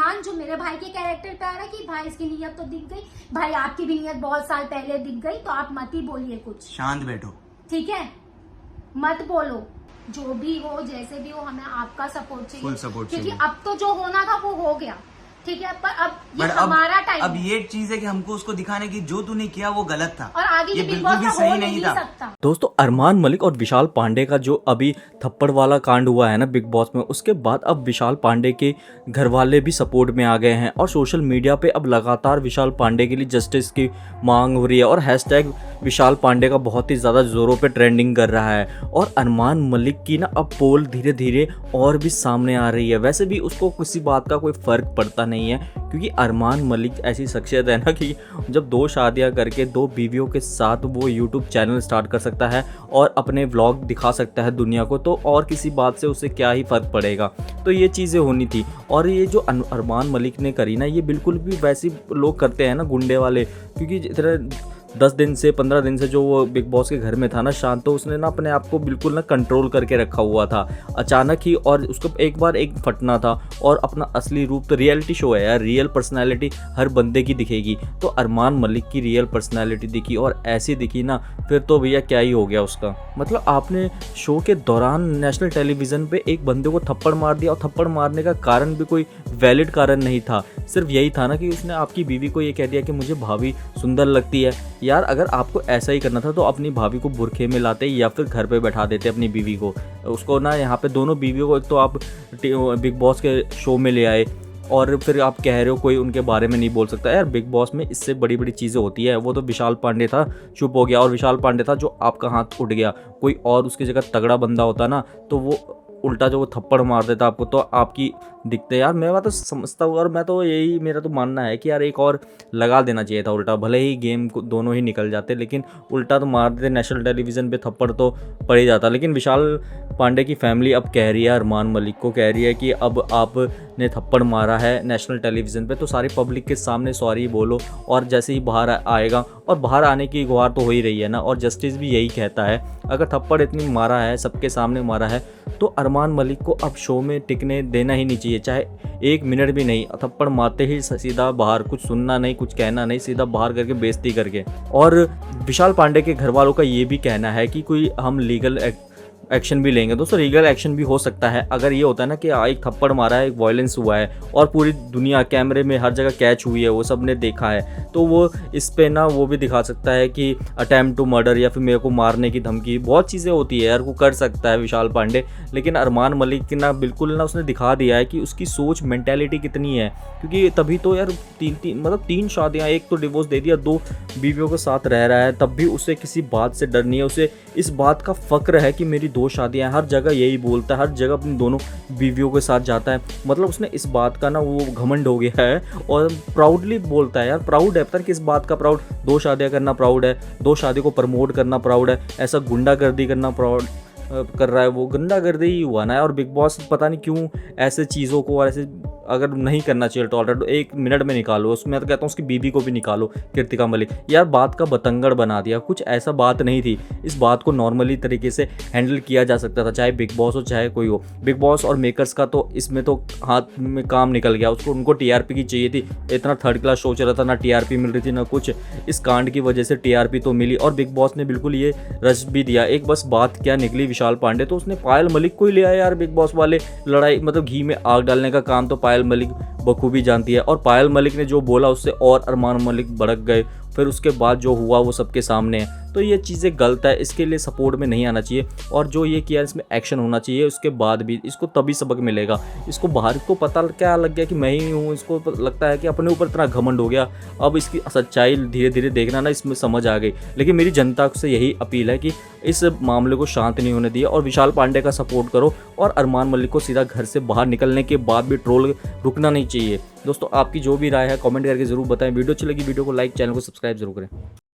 अरमान जो मेरे भाई के कैरेक्टर पे आ रहा है कि भाई इसकी नीयत तो दिख गई, भाई आपकी भी नीयत बहुत साल पहले दिख गई, तो आप मत ही बोलिए कुछ, शांत बैठो, ठीक है? मत बोलो, जो भी हो जैसे भी हो, हमें आपका सपोर्ट चाहिए, फुल सपोर्ट क्योंकि चाहिए। अब तो जो होना था वो हो गया, ठीक है? पर अब ये बट हमारा टाइम अब है ये चीज है कि हमको उसको दिखाने की जो तूने किया वो गलत था और आगे ये ये बिग बिल्कुल बॉस भी का सही हो नहीं नहीं था। सकता। दोस्तों अरमान मलिक और विशाल पांडे का जो अभी थप्पड़ वाला कांड हुआ है ना बिग बॉस में, उसके बाद अब विशाल पांडे के घर वाले भी सपोर्ट में आ गए हैं और सोशल मीडिया पे अब लगातार विशाल पांडे के लिए जस्टिस की मांग हो रही है और हैशटैग विशाल पांडे का बहुत ही ज़्यादा ज़ोरों पे ट्रेंडिंग कर रहा है। और अरमान मलिक की ना अब पोल धीरे धीरे और भी सामने आ रही है। वैसे भी उसको किसी बात का कोई फ़र्क पड़ता नहीं है, क्योंकि अरमान मलिक ऐसी शख्सियत है ना कि जब 2 शादियां करके 2 बीवियों के साथ वो यूट्यूब चैनल स्टार्ट कर सकता है और अपने व्लॉग दिखा सकता है दुनिया को, तो और किसी बात से उसे क्या ही फ़र्क पड़ेगा। तो ये चीज़ें होनी थी। और ये जो अरमान मलिक ने करी ना, ये बिल्कुल भी वैसी लोग करते हैं ना गुंडे वाले, क्योंकि इतना 10 दिन से 15 दिन से जो वो बिग बॉस के घर में था ना शांत, तो उसने ना अपने आप को बिल्कुल ना कंट्रोल करके रखा हुआ था अचानक ही, और उसको एक बार एक फटना था और अपना असली रूप, तो रियलिटी शो है यार, रियल पर्सनालिटी हर बंदे की दिखेगी। तो अरमान मलिक की रियल पर्सनालिटी दिखी और ऐसी दिखी ना, फिर तो भैया क्या ही हो गया उसका। मतलब आपने शो के दौरान नेशनल टेलीविज़न पे एक बंदे को थप्पड़ मार दिया और थप्पड़ मारने का कारण भी कोई वैलिड कारण नहीं था, सिर्फ यही था ना कि उसने आपकी बीवी को ये कह दिया कि मुझे भाभी सुंदर लगती है। यार अगर आपको ऐसा ही करना था तो अपनी भाभी को बुरखे में लाते या फिर घर पे बैठा देते अपनी बीवी को, उसको ना यहाँ पे दोनों बीवियों को, एक तो आप बिग बॉस के शो में ले आए और फिर आप कह रहे हो कोई उनके बारे में नहीं बोल सकता। यार बिग बॉस में इससे बड़ी बड़ी चीज़ें होती है। वो तो विशाल पांडे था, चुप हो गया, और विशाल पांडे था जो आपका हाथ उठ गया। कोई और उसकी जगह तगड़ा बंदा होता ना तो वो उल्टा जो वो थप्पड़ मार देता आपको, तो आपकी दिखते। यार मैं तो समझता हूँ और मैं तो यही, मेरा तो मानना है कि यार एक और लगा देना चाहिए था उल्टा, भले ही गेम को दोनों ही निकल जाते, लेकिन उल्टा तो मार देते। नेशनल टेलीविज़न पे थप्पड़ तो पड़ ही जाता। लेकिन विशाल पांडे की फैमिली अब कह रही है, अरमान मलिक को कह रही है कि अब आपने थप्पड़ मारा है नेशनल टेलीविज़न पे तो सारी पब्लिक के सामने सॉरी बोलो, और जैसे ही बाहर आएगा, और बाहर आने की गुहार तो हो ही रही है ना, और जस्टिस भी यही कहता है अगर थप्पड़ इतनी मारा है, सबके सामने मारा है, तो अरमान मलिक को अब शो में टिकने देना ही नहीं चाहिए, चाहे 1 मिनट भी नहीं। थप्पड़ मारते ही सीधा बाहर, कुछ सुनना नहीं, कुछ कहना नहीं, सीधा बाहर करके बेइज्जती करके। और विशाल पांडे के घर वालों का ये भी कहना है कि कोई हम लीगल एक्शन भी लेंगे। दोस्तों लीगल एक्शन भी हो सकता है अगर ये होता है ना कि एक थप्पड़ मारा है, एक वायलेंस हुआ है और पूरी दुनिया कैमरे में हर जगह कैच हुई है, वो सब ने देखा है, तो वो इस पे ना वो भी दिखा सकता है कि अटेम्प्ट टू मर्डर या फिर मेरे को मारने की धमकी, बहुत चीज़ें होती है यार, वो कर सकता है विशाल पांडे। लेकिन अरमान मलिक ना बिल्कुल ना, उसने दिखा दिया है कि उसकी सोच मेंटेलिटी कितनी है, क्योंकि तभी तो यार 3 शादियाँ, एक तो डिवोर्स दे दिया, 2 बीवियों के साथ रह रहा है, तब भी उसे किसी बात से डर नहीं है। उसे इस बात का फ़क्र है कि मेरी 2 शादियाँ, हर जगह यही बोलता है, हर जगह अपनी दोनों बीवियों के साथ जाता है। मतलब उसने इस बात का ना वो घमंड हो गया है और प्राउडली बोलता है। यार प्राउड है, पता नहीं किस बात का प्राउड, 2 शादियाँ करना प्राउड है, 2 शादी को प्रमोट करना प्राउड है, ऐसा गुंडागर्दी करना प्राउड कर रहा है। वो गुंडागर्दी ही हुआ ना। और बिग बॉस पता नहीं क्यों ऐसे चीज़ों को, और ऐसे अगर नहीं करना चाहिए टॉलरेट, 1 मिनट में निकालो उसमें। मैं तो कहता हूँ उसकी बीवी को भी निकालो, कृतिका मलिक। यार बात का बतंगड़ बना दिया, कुछ ऐसा बात नहीं थी। इस बात को नॉर्मली तरीके से हैंडल किया जा सकता था, चाहे बिग बॉस हो चाहे कोई हो। बिग बॉस और मेकर्स का तो इसमें तो हाथ में काम निकल गया। उनको टीआरपी की चाहिए थी, इतना थर्ड क्लास शो चल रहा था, ना टीआरपी मिल रही थी ना कुछ। इस कांड की वजह से टीआरपी तो मिली और बिग बॉस ने बिल्कुल ये रच भी दिया। एक बस बात क्या निकली विशाल पांडे, तो उसने पायल मलिक को ही ले आया यार। बिग बॉस वाले लड़ाई, मतलब घी में आग डालने का काम तो पायल मलिक बखूबी जानती है, और पायल मलिक ने जो बोला उससे और अरमान मलिक भड़क गए। फिर उसके बाद जो हुआ वो सबके सामने है। तो ये चीज़ें गलत है, इसके लिए सपोर्ट में नहीं आना चाहिए, और जो ये किया इसमें एक्शन होना चाहिए। उसके बाद भी इसको तभी सबक मिलेगा। इसको बाहर को पता क्या लग गया कि मैं ही हूँ, इसको लगता है कि अपने ऊपर इतना घमंड हो गया। अब इसकी सच्चाई धीरे धीरे देखना ना, इसमें समझ आ गई। लेकिन मेरी जनता से यही अपील है कि इस मामले को शांत नहीं होने दिया और विशाल पांडे का सपोर्ट करो, और अरमान मलिक को सीधा घर से बाहर निकलने के बाद भी ट्रोल रुकना नहीं चाहिए। दोस्तों आपकी जो भी राय है कमेंट करके ज़रूर बताएं। वीडियो अच्छी लगी वीडियो को लाइक, चैनल को सब्सक्राइब जरूर करें।